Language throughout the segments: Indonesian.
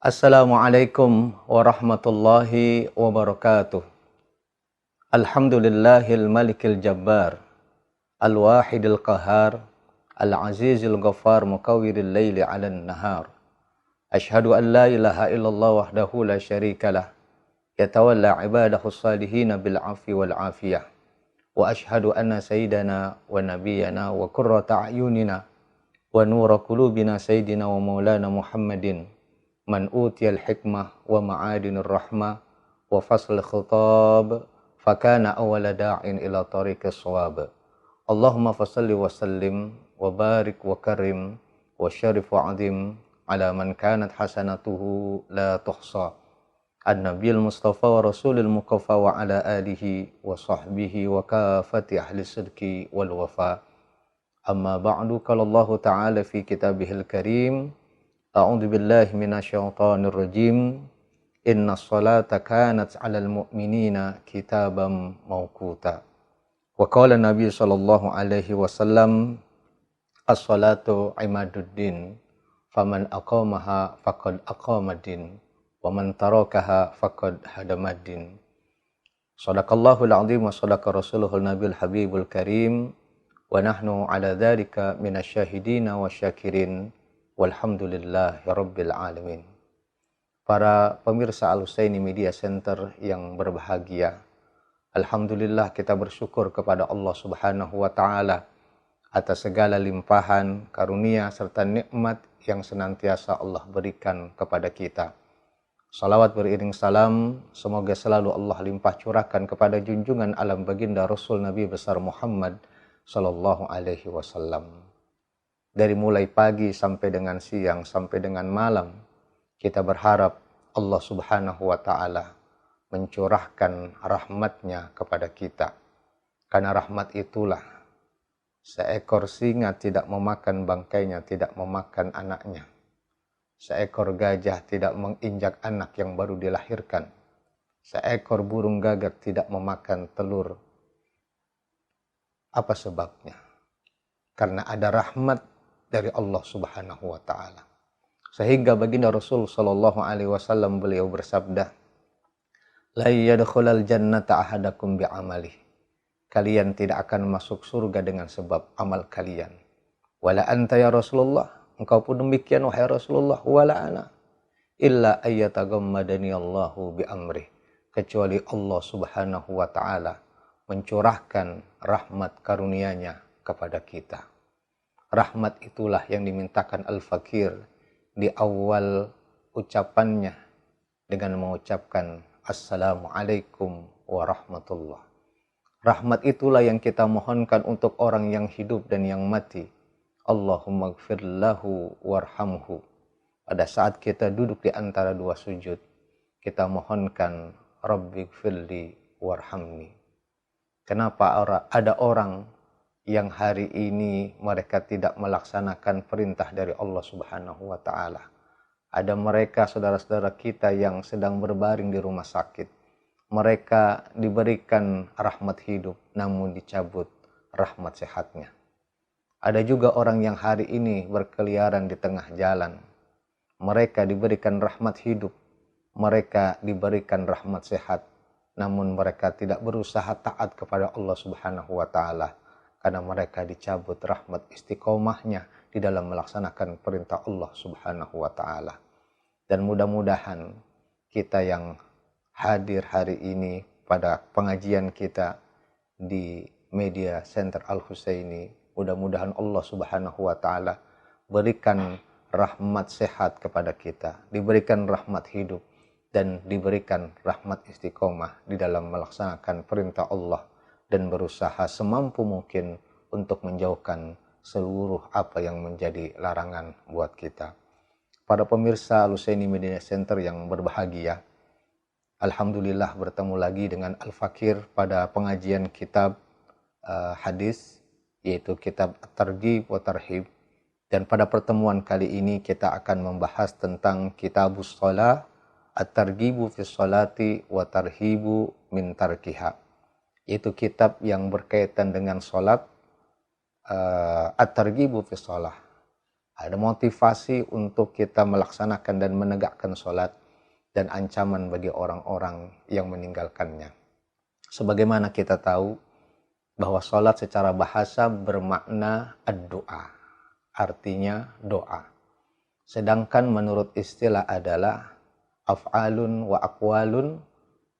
Assalamualaikum warahmatullahi wabarakatuh. Alhamdulillahil malikil jabbar, al-wahidil qahar, al-azizil ghaffar mukawwiril laili 'alan nahar. Ashhadu an la ilaha illallah wahdahu la syarikalah, yatawalla ibadahu salihina bil afi wal afiyah. Wa ashhadu anna sayyidana wa nabiyyana wa qurrata a'yunina wa nura qulubina sayyidina wa maulana Muhammadin man utiyal hikmah wa ma'adinur rahmah wa fasl khitab fakana awwala da'in ila tariqis shawab. Allahumma fasalli wa sallim wa barik wa karim wa syarif wa azim ala man kanat hasanatuhu la tuhsa. An-nabiyil mustafa wa rasulil muqaffa wa ala alihi wa sahbihi wa kafati ahli sidqi wal wafa. Amma ba'du, qala Allah ta'ala fi kitabihil karim, a'udzu billahi minasyaitonir rajim. Innas salata kanat 'alal mu'minina kitaban mawquta. Wa qala Nabi sallallahu alaihi wasallam, as-salatu imaduddin, faman aqamaha faqad aqamaddin, wa man tarakaha faqad hadamaddin. Shadaqallahul 'azim wa shadaqa rasuluhul nabiyul habibul karim, wa nahnu 'ala dzalika minasyahidina wasyakirin. Walhamdulillahi rabbil alamin. Para pemirsa Al-Husaini Media Center yang berbahagia, alhamdulillah kita bersyukur kepada Allah Subhanahu wa taala atas segala limpahan karunia serta nikmat yang senantiasa Allah berikan kepada kita. Salawat beriring salam semoga selalu Allah limpah curahkan kepada junjungan alam baginda Rasul Nabi besar Muhammad sallallahu alaihi wasallam. Dari mulai pagi sampai dengan siang, sampai dengan malam, kita berharap Allah Subhanahu wa ta'ala mencurahkan rahmatnya kepada kita. Karena rahmat itulah seekor singa tidak memakan bangkainya, tidak memakan anaknya. Seekor gajah tidak menginjak anak yang baru dilahirkan. Seekor burung gagak tidak memakan telur. Apa sebabnya? Karena ada rahmat dari Allah Subhanahu wa taala. Sehingga baginda Rasul sallallahu alaihi wasallam beliau bersabda, la yadkhulul jannata ahadakum bi'amalihi. Kalian tidak akan masuk surga dengan sebab amal kalian. Wala anta ya Rasulullah, engkau pun demikian wahai Rasulullah, wala ana illa ayyatagammadani Allahu bi amri. Kecuali Allah Subhanahu wa taala mencurahkan rahmat karunia-Nya kepada kita. Rahmat itulah yang dimintakan Al-Fakir di awal ucapannya dengan mengucapkan Assalamualaikum warahmatullah. Rahmat itulah yang kita mohonkan untuk orang yang hidup dan yang mati. Allahumma gfir lahu warhamhu. Pada saat kita duduk di antara dua sujud, kita mohonkan Rabbi gfirli warhamni. Kenapa ada orang yang hari ini mereka tidak melaksanakan perintah dari Allah Subhanahu wa ta'ala? Ada mereka saudara-saudara kita yang sedang berbaring di rumah sakit. Mereka diberikan rahmat hidup namun dicabut rahmat sehatnya. Ada juga orang yang hari ini berkeliaran di tengah jalan. Mereka diberikan rahmat hidup, mereka diberikan rahmat sehat, namun mereka tidak berusaha taat kepada Allah Subhanahu wa ta'ala. Karena mereka dicabut rahmat istiqomahnya di dalam melaksanakan perintah Allah Subhanahu wa ta'ala. Dan mudah-mudahan kita yang hadir hari ini pada pengajian kita di Media Center Al-Husaini, mudah-mudahan Allah Subhanahu wa ta'ala berikan rahmat sehat kepada kita, diberikan rahmat hidup, dan diberikan rahmat istiqomah di dalam melaksanakan perintah Allah dan berusaha semampu mungkin untuk menjauhkan seluruh apa yang menjadi larangan buat kita. Para pemirsa Al-Husaini Media Center yang berbahagia, alhamdulillah bertemu lagi dengan Al-Fakir pada pengajian kitab hadis, yaitu kitab At-Targhib wa Tarhib. Dan pada pertemuan kali ini kita akan membahas tentang Kitabus Shalah, At-Targhibu fi Sholati wa Tarhibu min Tarkiha. Yaitu kitab yang berkaitan dengan sholat, At-Targhibu fi Shalah. Ada motivasi untuk kita melaksanakan dan menegakkan sholat, dan ancaman bagi orang-orang yang meninggalkannya. Sebagaimana kita tahu bahwa sholat secara bahasa bermakna ad-doa, artinya doa. Sedangkan menurut istilah adalah af'alun wa aqwalun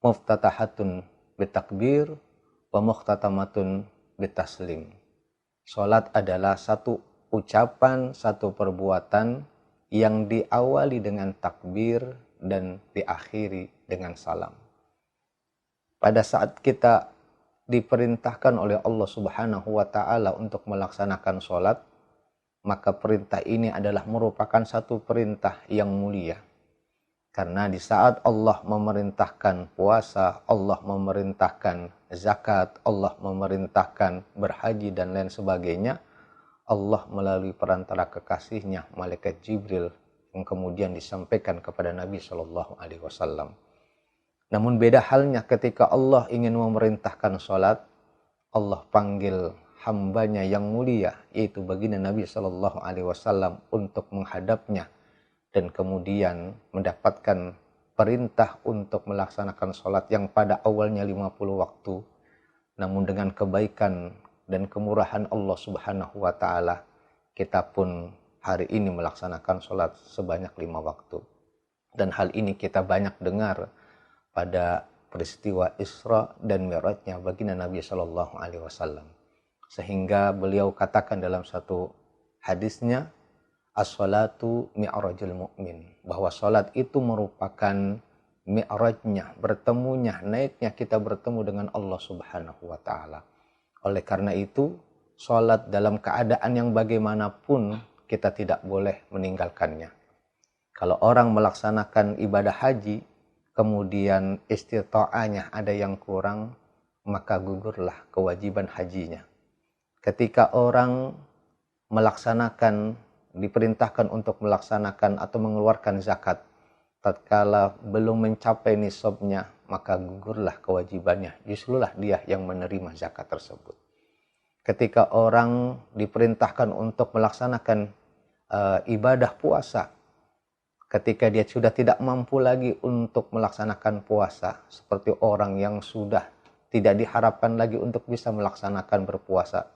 muftatahatun bitakbir wa mukhtatamatun bitaslim. Sholat adalah satu ucapan, satu perbuatan yang diawali dengan takbir dan diakhiri dengan salam. Pada saat kita diperintahkan oleh Allah Subhanahu wa Ta'ala untuk melaksanakan sholat, maka perintah ini adalah merupakan satu perintah yang mulia. Karena di saat Allah memerintahkan puasa, Allah memerintahkan zakat, Allah memerintahkan berhaji dan lain sebagainya, Allah melalui perantara kekasihnya, Malaikat Jibril, yang kemudian disampaikan kepada Nabi Shallallahu Alaihi Wasallam. Namun beda halnya ketika Allah ingin memerintahkan sholat, Allah panggil hambanya yang mulia, yaitu baginda Nabi Shallallahu Alaihi Wasallam, untuk menghadapnya dan kemudian mendapatkan perintah untuk melaksanakan sholat yang pada awalnya 50 waktu, namun dengan kebaikan dan kemurahan Allah Subhanahu wa Ta'ala, kita pun hari ini melaksanakan sholat sebanyak 5 waktu. Dan hal ini kita banyak dengar pada peristiwa Isra dan Mi'rajnya baginda Nabi Shallallahu Alaihi Wasallam, sehingga beliau katakan dalam satu hadisnya, as-salatu mi'rajul mu'min, bahwa salat itu merupakan mi'rajnya, bertemunya, naiknya kita bertemu dengan Allah Subhanahu wa Ta'ala. Oleh karena itu, salat dalam keadaan yang bagaimanapun kita tidak boleh meninggalkannya. Kalau orang melaksanakan ibadah haji, kemudian istita'ahnya ada yang kurang, maka gugurlah kewajiban hajinya. Ketika orang diperintahkan untuk melaksanakan atau mengeluarkan zakat, tatkala belum mencapai nisabnya, maka gugurlah kewajibannya, justrulah dia yang menerima zakat tersebut. Ketika orang diperintahkan untuk melaksanakan ibadah puasa, ketika dia sudah tidak mampu lagi untuk melaksanakan puasa, seperti orang yang sudah tidak diharapkan lagi untuk bisa melaksanakan berpuasa,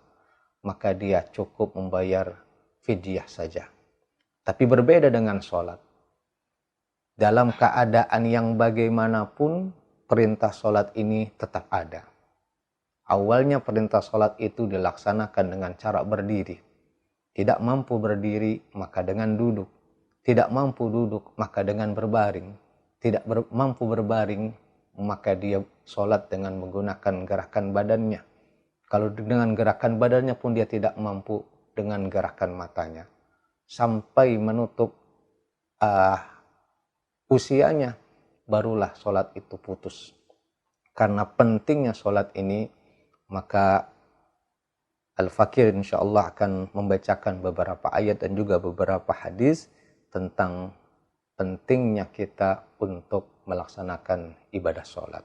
maka dia cukup membayar fidyah saja. Tapi berbeda dengan sholat. Dalam keadaan yang bagaimanapun, perintah sholat ini tetap ada. Awalnya perintah sholat itu dilaksanakan dengan cara berdiri. Tidak mampu berdiri, maka dengan duduk. Tidak mampu duduk, maka dengan berbaring. Tidak mampu berbaring, maka dia sholat dengan menggunakan gerakan badannya. Kalau dengan gerakan badannya pun dia tidak mampu, dengan gerakan matanya, sampai menutup usianya, barulah sholat itu putus. Karena pentingnya sholat ini, maka Al-Fakir insyaallah akan membacakan beberapa ayat dan juga beberapa hadis tentang pentingnya kita untuk melaksanakan ibadah sholat.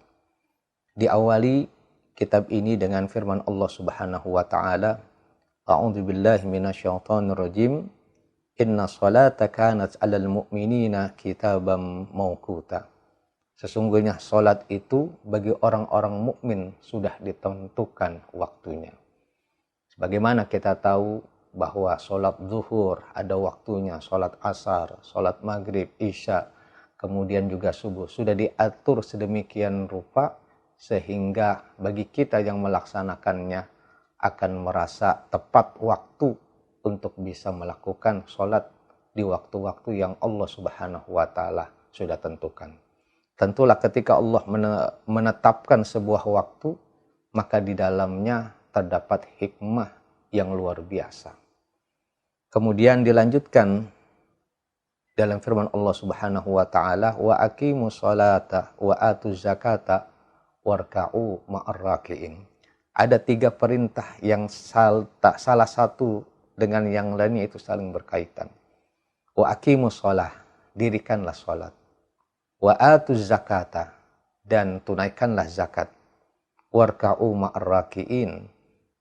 Diawali kitab ini dengan firman Allah Subhanahu wa Ta'ala, A'udzu billahi minasyaitonir rajim. Inna sholata kanat 'alal mu'minina kitaban mauquta. Sesungguhnya salat itu bagi orang-orang mukmin sudah ditentukan waktunya. Sebagaimana kita tahu bahwa salat zuhur ada waktunya, salat asar, salat maghrib, isya, kemudian juga subuh sudah diatur sedemikian rupa sehingga bagi kita yang melaksanakannya akan merasa tepat waktu untuk bisa melakukan sholat di waktu-waktu yang Allah Subhanahu wa Ta'ala sudah tentukan. Tentulah ketika Allah menetapkan sebuah waktu, maka di dalamnya terdapat hikmah yang luar biasa. Kemudian dilanjutkan dalam firman Allah Subhanahu wa Ta'ala, wa aqimus sholata wa atuz zakata warka'u ma'ar raki'in. Ada 3 perintah yang salah satu dengan yang lainnya itu saling berkaitan. Wa aqimus shalah, dirikanlah salat. Wa atuz zakata, dan tunaikanlah zakat. Warka'u ma'ar raki'in,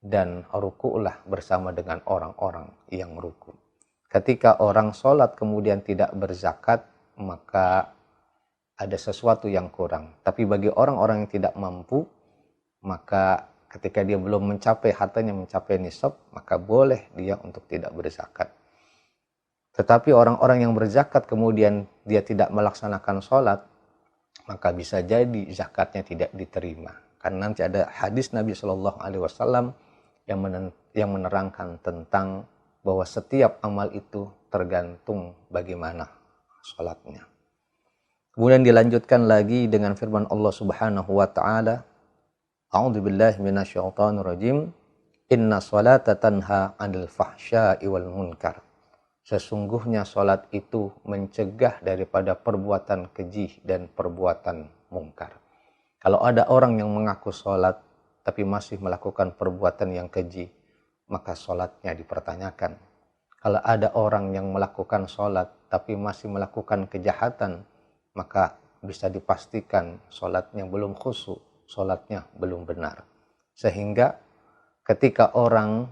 dan ruku'lah bersama dengan orang-orang yang ruku'. ketika orang sholat kemudian tidak berzakat, maka ada sesuatu yang kurang. Tapi bagi orang-orang yang tidak mampu, maka ketika dia belum mencapai, hartanya mencapai nisab, maka boleh dia untuk tidak berzakat. Tetapi orang-orang yang berzakat kemudian dia tidak melaksanakan sholat, maka bisa jadi zakatnya tidak diterima. Karena nanti ada hadis Nabi Shallallahu Alaihi Wasallam yang menerangkan tentang bahwa setiap amal itu tergantung bagaimana sholatnya. Kemudian dilanjutkan lagi dengan firman Allah Subhanahu Wa Taala, A'udzubillahi minasyaitonirrajim. Inna sholata tanha 'anil fahsya'i wal munkar. Sesungguhnya sholat itu mencegah daripada perbuatan keji dan perbuatan mungkar. Kalau ada orang yang mengaku sholat tapi masih melakukan perbuatan yang keji, maka sholatnya dipertanyakan. Kalau ada orang yang melakukan sholat tapi masih melakukan kejahatan, maka bisa dipastikan sholatnya belum khusyuk, sholatnya belum benar. Sehingga ketika orang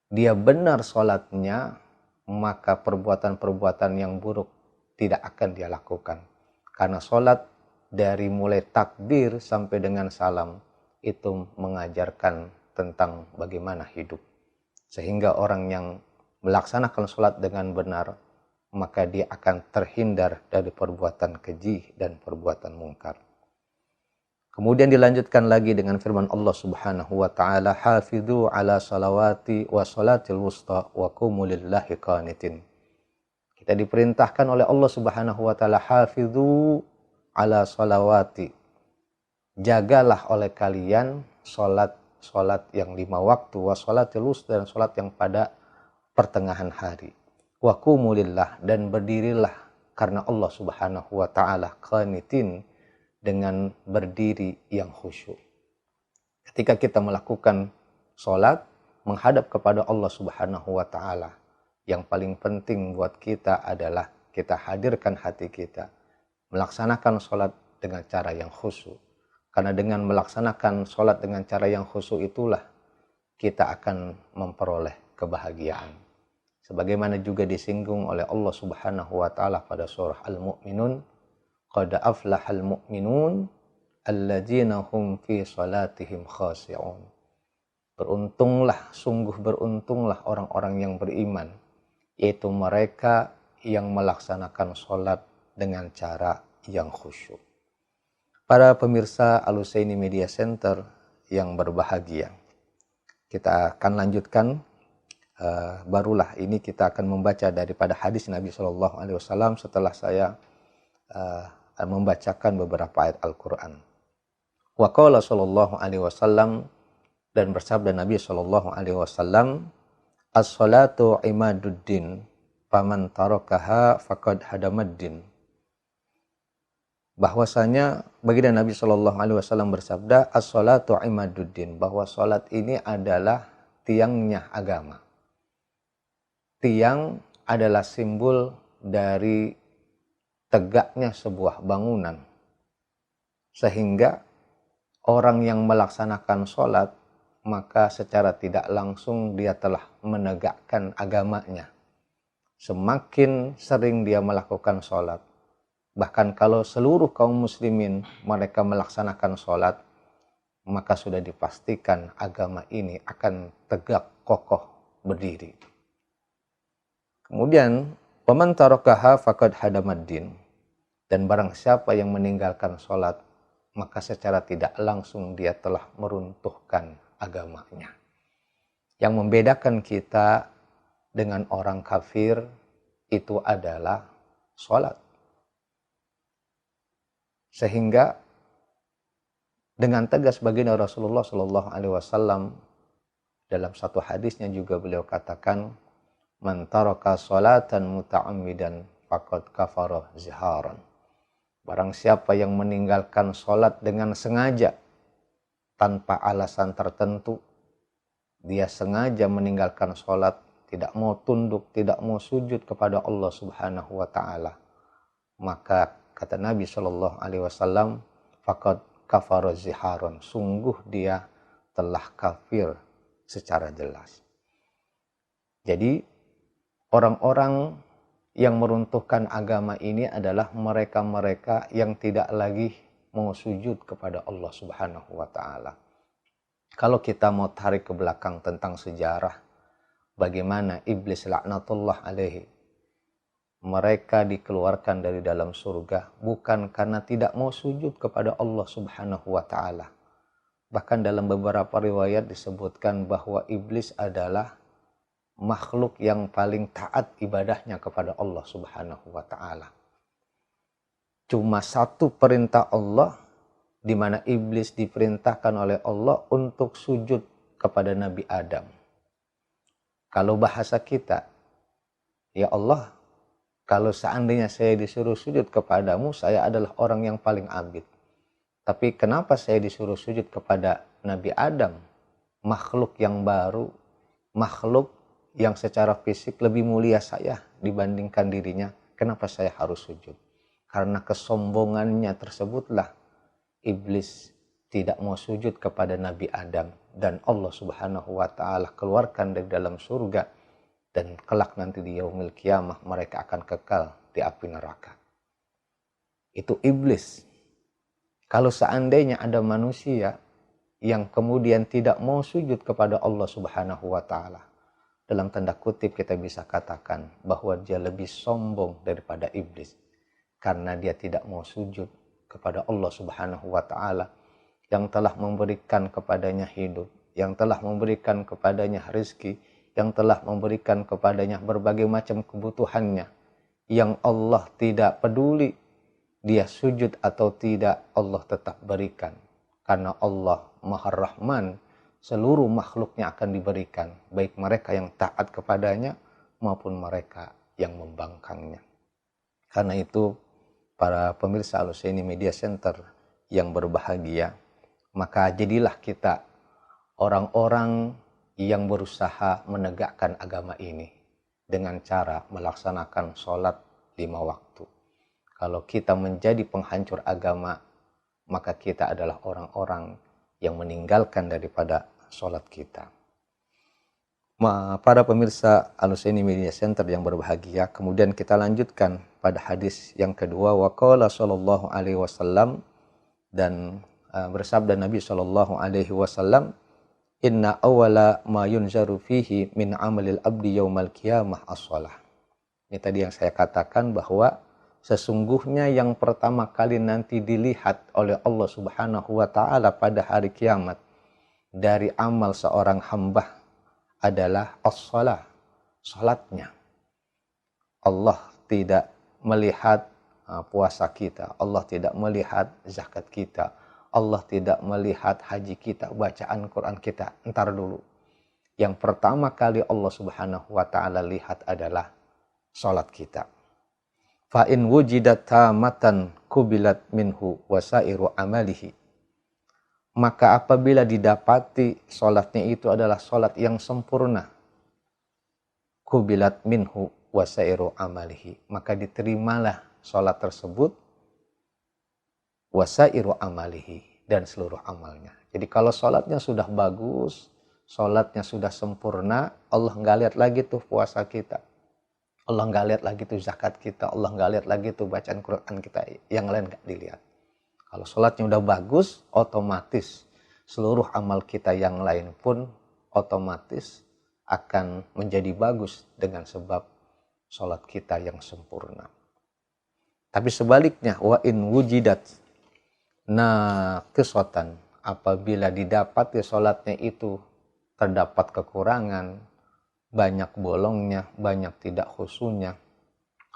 dia benar sholatnya, maka perbuatan-perbuatan yang buruk tidak akan dia lakukan. Karena sholat dari mulai takbir sampai dengan salam itu mengajarkan tentang bagaimana hidup. Sehingga orang yang melaksanakan sholat dengan benar, maka dia akan terhindar dari perbuatan keji dan perbuatan mungkar. Kemudian dilanjutkan lagi dengan firman Allah Subhanahu wa taala, "Hafidzu 'ala salawati wa salatil wusta wa qumu lillahi qanitin." Kita diperintahkan oleh Allah Subhanahu wa taala, "Hafidzu 'ala salawati." Jagalah oleh kalian salat yang 5 waktu, wa salatil wusta, dan salat yang pada pertengahan hari. Wa qumu lillah, dan berdirilah karena Allah Subhanahu wa taala, qanitin, dengan berdiri yang khusyuk. Ketika kita melakukan sholat menghadap kepada Allah Subhanahu wa taala, yang paling penting buat kita adalah kita hadirkan hati kita, melaksanakan sholat dengan cara yang khusyuk. Karena dengan melaksanakan sholat dengan cara yang khusyuk itulah kita akan memperoleh kebahagiaan. Sebagaimana juga disinggung oleh Allah Subhanahu wa taala pada surah Al-Mu'minun, qad aflahal mu'minun alladzina hum fi salatihim khashi'un. Beruntunglah, sungguh beruntunglah orang-orang yang beriman, yaitu mereka yang melaksanakan sholat dengan cara yang khusyuk. Para pemirsa Al-Husaini Media Center yang berbahagia, kita akan lanjutkan. Barulah ini kita akan membaca daripada hadis Nabi Shallallahu Alaihi Wasallam setelah saya membacakan beberapa ayat Al-Quran. Wa qala sallallahu alaihi wasallam, dan bersabda Nabi sallallahu alaihi wasallam, as-salatu imaduddin, faman tarakaha faqad hadamaddin. Bahwasanya baginda Nabi sallallahu alaihi wasallam bersabda, as-salatu imaduddin, bahwa salat ini adalah tiangnya agama. Tiang adalah simbol dari tegaknya sebuah bangunan, sehingga orang yang melaksanakan sholat maka secara tidak langsung dia telah menegakkan agamanya. Semakin sering dia melakukan sholat, bahkan kalau seluruh kaum muslimin mereka melaksanakan sholat, maka sudah dipastikan agama ini akan tegak kokoh berdiri. Kemudian waman tarakaha faqad hadamaddin, dan barang siapa yang meninggalkan sholat, maka secara tidak langsung dia telah meruntuhkan agamanya. Yang membedakan kita dengan orang kafir itu adalah sholat. Sehingga dengan tegas baginda Rasulullah Shallallahu Alaihi Wasallam dalam satu hadisnya juga beliau katakan, man taraka sholatan muta'ammidan faqad kafara ziharan. Barang siapa yang meninggalkan sholat dengan sengaja, tanpa alasan tertentu, dia sengaja meninggalkan sholat, tidak mau tunduk, tidak mau sujud kepada Allah Subhanahu wa ta'ala, maka kata Nabi Shallallahu Alaihi Wasallam, faqad kafara ziharon, sungguh dia telah kafir secara jelas. Jadi orang-orang yang meruntuhkan agama ini adalah mereka-mereka yang tidak lagi mau sujud kepada Allah Subhanahu wa taala. Kalau kita mau tarik ke belakang tentang sejarah bagaimana iblis laknatullah alaihi, mereka dikeluarkan dari dalam surga bukan karena tidak mau sujud kepada Allah Subhanahu wa taala. Bahkan dalam beberapa riwayat disebutkan bahwa iblis adalah makhluk yang paling taat ibadahnya kepada Allah Subhanahu wa taala. Cuma satu perintah Allah di mana iblis diperintahkan oleh Allah untuk sujud kepada Nabi Adam. Kalau bahasa kita, ya Allah, kalau seandainya saya disuruh sujud kepadamu, saya adalah orang yang paling abid. Tapi kenapa saya disuruh sujud kepada Nabi Adam, makhluk yang baru, makhluk yang secara fisik lebih mulia saya dibandingkan dirinya, kenapa saya harus sujud? Karena kesombongannya tersebutlah iblis tidak mau sujud kepada Nabi Adam, dan Allah Subhanahu wa taala keluarkan dari dalam surga, dan kelak nanti di yaumil kiamah mereka akan kekal di api neraka. Itu iblis. Kalau seandainya ada manusia yang kemudian tidak mau sujud kepada Allah Subhanahu wa taala, dalam tanda kutip kita bisa katakan bahwa dia lebih sombong daripada iblis, karena dia tidak mau sujud kepada Allah Subhanahu wa taala yang telah memberikan kepadanya hidup, yang telah memberikan kepadanya rezeki, yang telah memberikan kepadanya berbagai macam kebutuhannya, yang Allah tidak peduli dia sujud atau tidak, Allah tetap berikan, karena Allah Maha Rahman. Seluruh makhluknya akan diberikan, baik mereka yang taat kepadanya maupun mereka yang membangkangnya. Karena itu, para pemirsa Al-Husaini Media Center yang berbahagia, maka jadilah kita orang-orang yang berusaha menegakkan agama ini dengan cara melaksanakan sholat 5 waktu. Kalau kita menjadi penghancur agama, maka kita adalah orang-orang yang meninggalkan daripada sholat kita. Para pemirsa Al-Husaini Media Center yang berbahagia, kemudian kita lanjutkan pada hadis yang kedua. Waqala sallallahu alaihi wasallam, dan bersabda Nabi sallallahu alaihi wasallam, inna awwala ma yunzaru fihi min amalil abdi yaumal qiyamah as-shalah. Ini tadi yang saya katakan bahwa sesungguhnya yang pertama kali nanti dilihat oleh Allah Subhanahu wa taala pada hari kiamat dari amal seorang hamba adalah as-shalah, salatnya. Allah tidak melihat puasa kita, Allah tidak melihat zakat kita, Allah tidak melihat haji kita, bacaan Quran kita. Entar dulu. Yang pertama kali Allah Subhanahu wa taala lihat adalah salat kita. Fa in wujidat tamatan kubilat minhu wasairu amalihi. Maka apabila didapati sholatnya itu adalah sholat yang sempurna, kubilat minhu wasairu amalihi, maka diterimalah sholat tersebut, wasairu amalihi, dan seluruh amalnya. Jadi kalau sholatnya sudah bagus, sholatnya sudah sempurna, Allah nggak lihat lagi tuh puasa kita, Allah nggak lihat lagi tuh zakat kita, Allah nggak lihat lagi tuh bacaan Quran kita, yang lain nggak dilihat. Kalau sholatnya udah bagus, otomatis seluruh amal kita yang lain pun otomatis akan menjadi bagus dengan sebab sholat kita yang sempurna. Tapi sebaliknya, wa in wujidat naqisatan, apabila didapati sholatnya itu terdapat kekurangan, banyak bolongnya, banyak tidak khusyunya,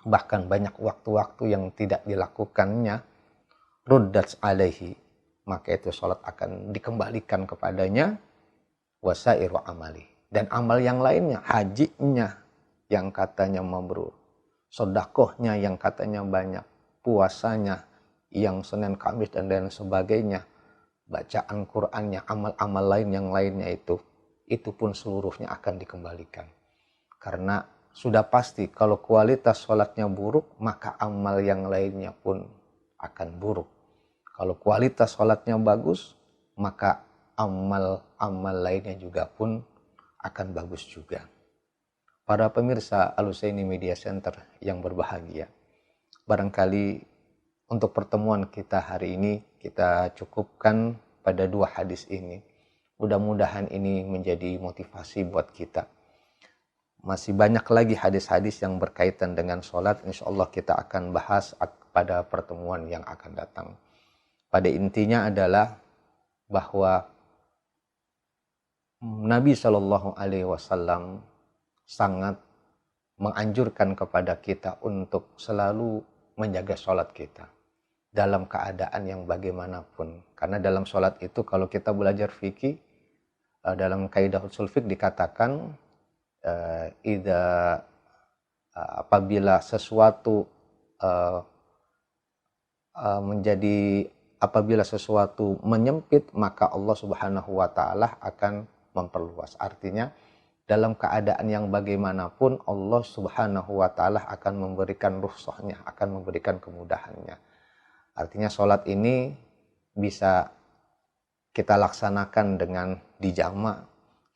bahkan banyak waktu-waktu yang tidak dilakukannya, ruddat alaihi, maka itu sholat akan dikembalikan kepadanya, wasairu amali, dan amal yang lainnya, hajinya yang katanya mabrur, sedekahnya yang katanya banyak, puasanya yang Senin Kamis dan lain sebagainya, bacaan Qur'annya, amal-amal lain yang lainnya itu pun seluruhnya akan dikembalikan. Karena sudah pasti kalau kualitas sholatnya buruk, maka amal yang lainnya pun akan buruk. Kalau kualitas sholatnya bagus, maka amal-amal lainnya juga pun akan bagus juga. Para pemirsa Al-Husaini Media Center yang berbahagia, barangkali untuk pertemuan kita hari ini kita cukupkan pada 2 hadis ini. Mudah-mudahan ini menjadi motivasi buat kita. Masih banyak lagi hadis-hadis yang berkaitan dengan sholat, insya Allah kita akan bahas pada pertemuan yang akan datang. Pada intinya adalah bahwa Nabi Shallallahu Alaihi Wasallam sangat menganjurkan kepada kita untuk selalu menjaga sholat kita dalam keadaan yang bagaimanapun. Karena dalam sholat itu kalau kita belajar fikih, dalam kaidah usul fikih dikatakan apabila sesuatu apabila sesuatu menyempit, maka Allah Subhanahu wa taala akan memperluas. Artinya dalam keadaan yang bagaimanapun Allah Subhanahu wa taala akan memberikan rukhsahnya, akan memberikan kemudahannya. Artinya sholat ini bisa kita laksanakan dengan dijama,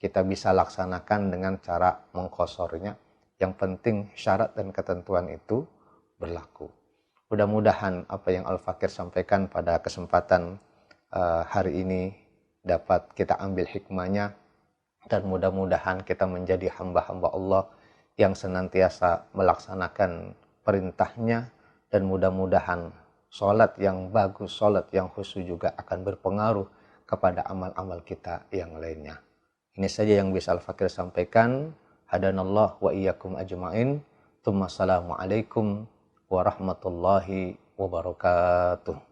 kita bisa laksanakan dengan cara mengkosornya. Yang penting syarat dan ketentuan itu berlaku. Mudah-mudahan apa yang Al-Fakir sampaikan pada kesempatan hari ini dapat kita ambil hikmahnya, dan mudah-mudahan kita menjadi hamba-hamba Allah yang senantiasa melaksanakan perintahnya, dan mudah-mudahan sholat yang bagus, sholat yang khusyuk juga akan berpengaruh kepada amal-amal kita yang lainnya. Ini saja yang bisa Al-Fakir sampaikan. Hadanallah wa iyyakum ajma'in. Assalamualaikum warahmatullahi wabarakatuh.